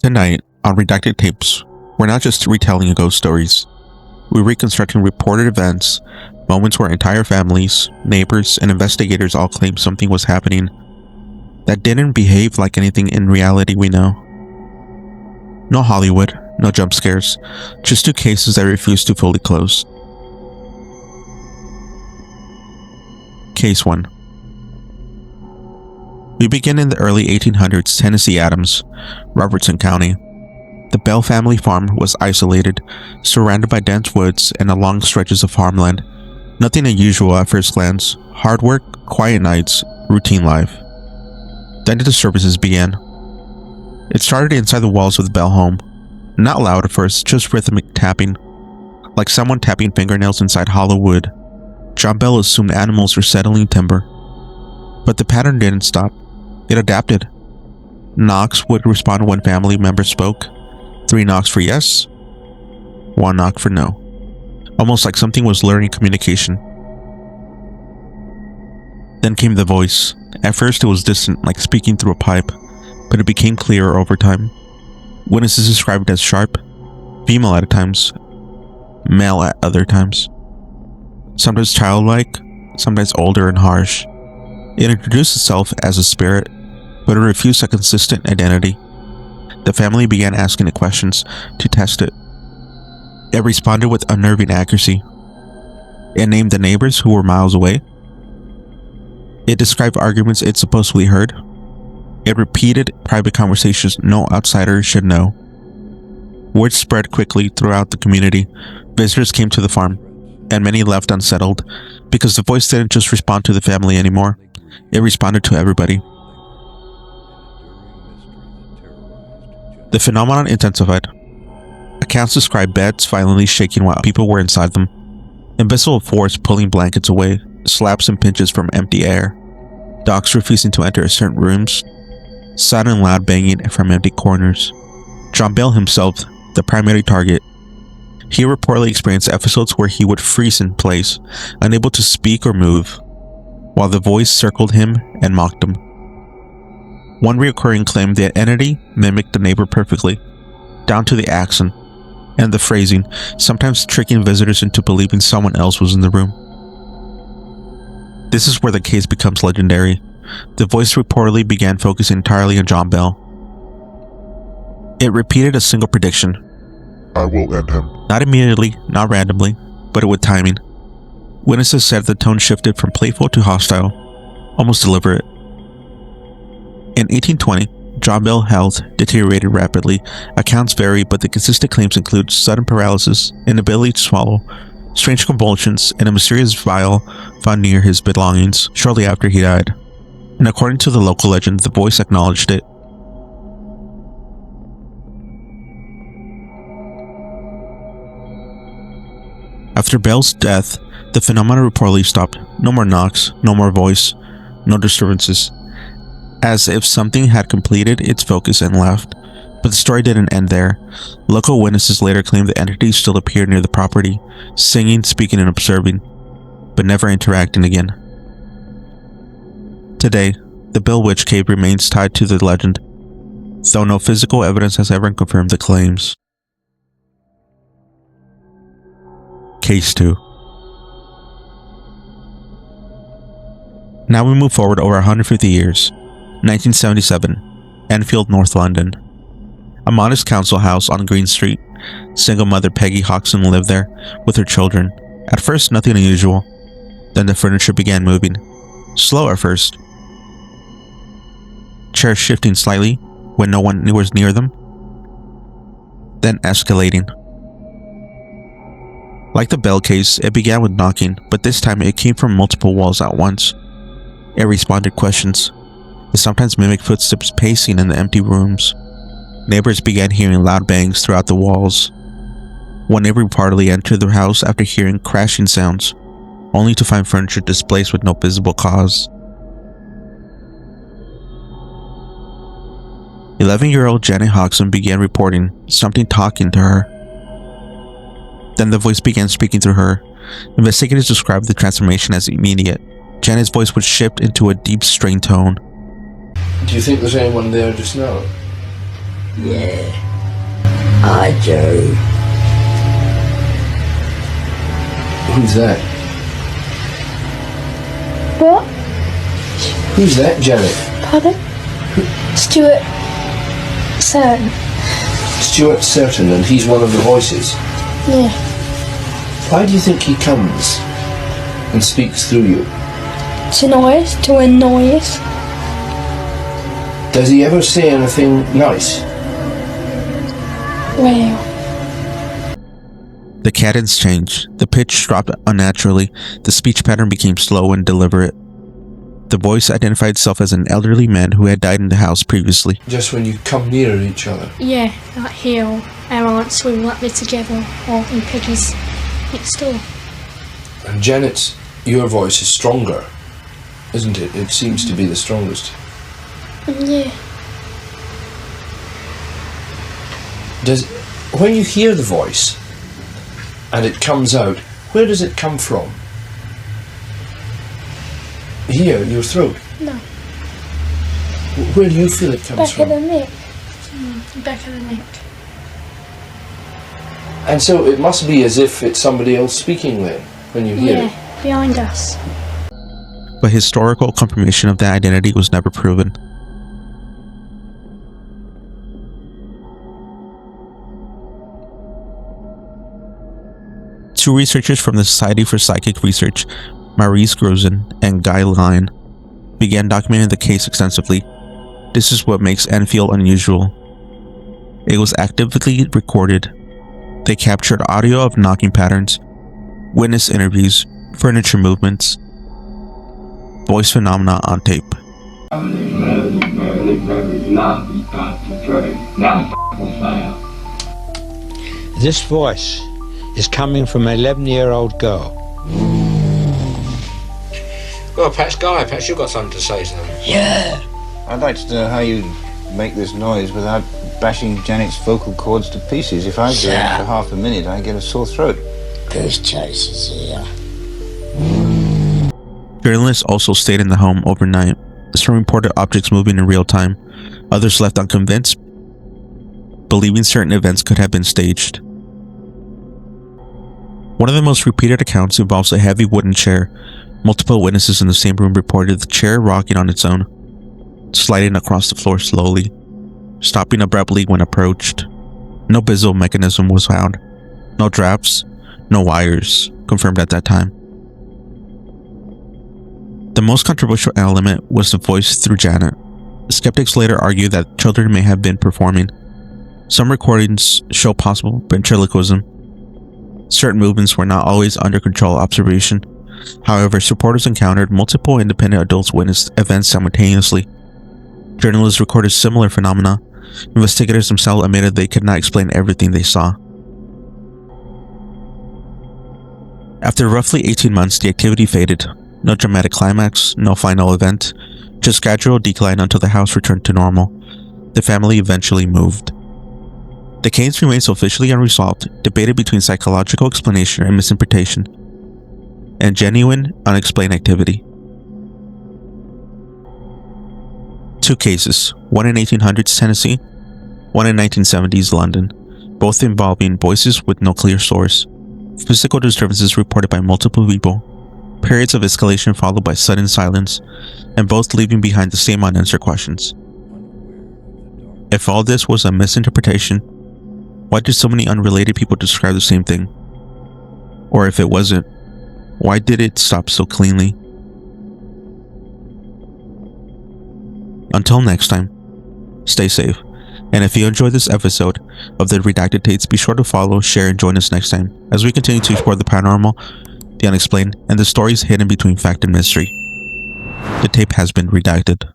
Tonight, on Redacted Tapes, we're not just retelling ghost stories. We're reconstructing reported events, moments where entire families, neighbors, and investigators all claimed something was happening that didn't behave like anything in reality we know. No Hollywood, no jump scares, just two cases that refuse to fully close. Case 1. We begin in the early 1800s Tennessee Adams, Robertson County. The Bell family farm was isolated, surrounded by dense woods and long stretches of farmland. Nothing unusual at first glance. Hard work, quiet nights, routine life. Then the disturbances began. It started inside the walls of the Bell home. Not loud at first, just rhythmic tapping, like someone tapping fingernails inside hollow wood. John Bell assumed animals were settling timber. But the pattern didn't stop. It adapted. Knocks would respond when family members spoke. 3 knocks for yes, 1 knock for no. Almost like something was learning communication. Then came the voice. At first it was distant, like speaking through a pipe, but it became clearer over time. Witnesses described it as sharp, female at times, male at other times. Sometimes childlike, sometimes older and harsh. It introduced itself as a spirit, but it refused a consistent identity. The family began asking it questions to test it. It responded with unnerving accuracy. It named the neighbors who were miles away. It described arguments it supposedly heard. It repeated private conversations no outsider should know. Word spread quickly throughout the community. Visitors came to the farm, and many left unsettled, because the voice didn't just respond to the family anymore. It responded to everybody. The phenomenon intensified. Accounts describe beds violently shaking while people were inside them, invisible force pulling blankets away, slaps and pinches from empty air, dogs refusing to enter certain rooms, sudden loud banging from empty corners. John Bell himself, the primary target. He reportedly experienced episodes where he would freeze in place, unable to speak or move, while the voice circled him and mocked him. One recurring claimed the entity mimicked the neighbor perfectly, down to the accent and the phrasing, sometimes tricking visitors into believing someone else was in the room. This is where the case becomes legendary. The voice reportedly began focusing entirely on John Bell. It repeated a single prediction. I will end him. Not immediately, not randomly, but with timing. Witnesses said the tone shifted from playful to hostile, almost deliberate. In 1820, John Bell's health deteriorated rapidly. Accounts vary, but the consistent claims include sudden paralysis, inability to swallow, strange convulsions, and a mysterious vial found near his belongings shortly after he died. And according to the local legend, the voice acknowledged it. After Bell's death, the phenomenon reportedly stopped. No more knocks, no more voice, no disturbances. As if something had completed its focus and left. But the story didn't end there. Local witnesses later claimed the entity still appeared near the property, singing, speaking, and observing, but never interacting again. Today, the Bell Witch Cave remains tied to the legend, though no physical evidence has ever confirmed the claims. Case 2. Now we move forward over 150 years. 1977, Enfield, North London. A modest council house on Green Street. Single mother Peggy Hodgson lived there with her children. At first, nothing unusual. Then the furniture began moving. Slow at first. Chairs shifting slightly when no one was near them. Then escalating. Like the Bell case, it began with knocking, but this time it came from multiple walls at once. It responded questions. It sometimes mimicked footsteps pacing in the empty rooms. Neighbors began hearing loud bangs throughout the walls. One neighbor reportedly entered the house after hearing crashing sounds, only to find furniture displaced with no visible cause. 11-year-old Janet Hodgson began reporting something talking to her. Then the voice began speaking through her. Investigators described the transformation as immediate. Janet's voice would shift into a deep, strained tone. Do you think there's anyone there just now? Yeah, I do. Who's that? What? Who's that, Janet? Pardon? Stuart Certain. Stuart Certain, and he's one of the voices. Yeah. Why do you think he comes and speaks through you? To annoy us. Does he ever say anything nice? Well, The cadence changed. The pitch dropped unnaturally. The speech pattern became slow and deliberate. The voice identified itself as an elderly man who had died in the house previously. Just when you come nearer each other. yeah, like here, our aunts will like me together, or in Peggy's next door. And Janet's, your voice is stronger, isn't it? It seems to be the strongest. Yeah. When you hear the voice and it comes out, where does it come from? Here, your throat? No. Where do you feel it comes Back from? of the neck. Back of the neck. And so it must be as if it's somebody else speaking then, when you hear it. Yeah, behind us. But historical confirmation of that identity was never proven. Two researchers from the Society for Psychic Research, Maurice Grozen and Guy Lyon, began documenting the case extensively. This is what makes Enfield unusual. It was actively recorded. They captured audio of knocking patterns, witness interviews, furniture movements, voice phenomena on tape. This voice is coming from an 11-year-old girl. Well, perhaps Guy, perhaps you've got something to say to them. Yeah. I'd like to know how you make this noise without bashing Janet's vocal cords to pieces. If I do it for half a minute, I get a sore throat. Goose Chase is here. Journalists also stayed in the home overnight. Some reported objects moving in real time. Others left unconvinced, believing certain events could have been staged. One of the most repeated accounts involves a heavy wooden chair. Multiple witnesses in the same room reported the chair rocking on its own, sliding across the floor slowly, stopping abruptly when approached. No visible mechanism was found. No drafts, no wires, confirmed at that time. The most controversial element was the voice through Janet. Skeptics later argued that children may have been performing. Some recordings show possible ventriloquism. Certain movements were not always under control observation. However, supporters encountered multiple independent adults witnessed events simultaneously. Journalists recorded similar phenomena. Investigators themselves admitted they could not explain everything they saw. After roughly 18 months, the activity faded. No dramatic climax, no final event, just gradual decline until the house returned to normal. The family eventually moved. The case remains officially unresolved, debated between psychological explanation and misinterpretation, and genuine, unexplained activity. Two cases, one in 1800s Tennessee, one in 1970s London, both involving voices with no clear source. Physical disturbances reported by multiple people, periods of escalation followed by sudden silence, and both leaving behind the same unanswered questions. If all this was a misinterpretation, why did so many unrelated people describe the same thing? Or if it wasn't, why did it stop so cleanly? Until next time, stay safe. And if you enjoyed this episode of the Redacted Tapes, be sure to follow, share, and join us next time as we continue to explore the paranormal, the unexplained, and the stories hidden between fact and mystery. The tape has been redacted.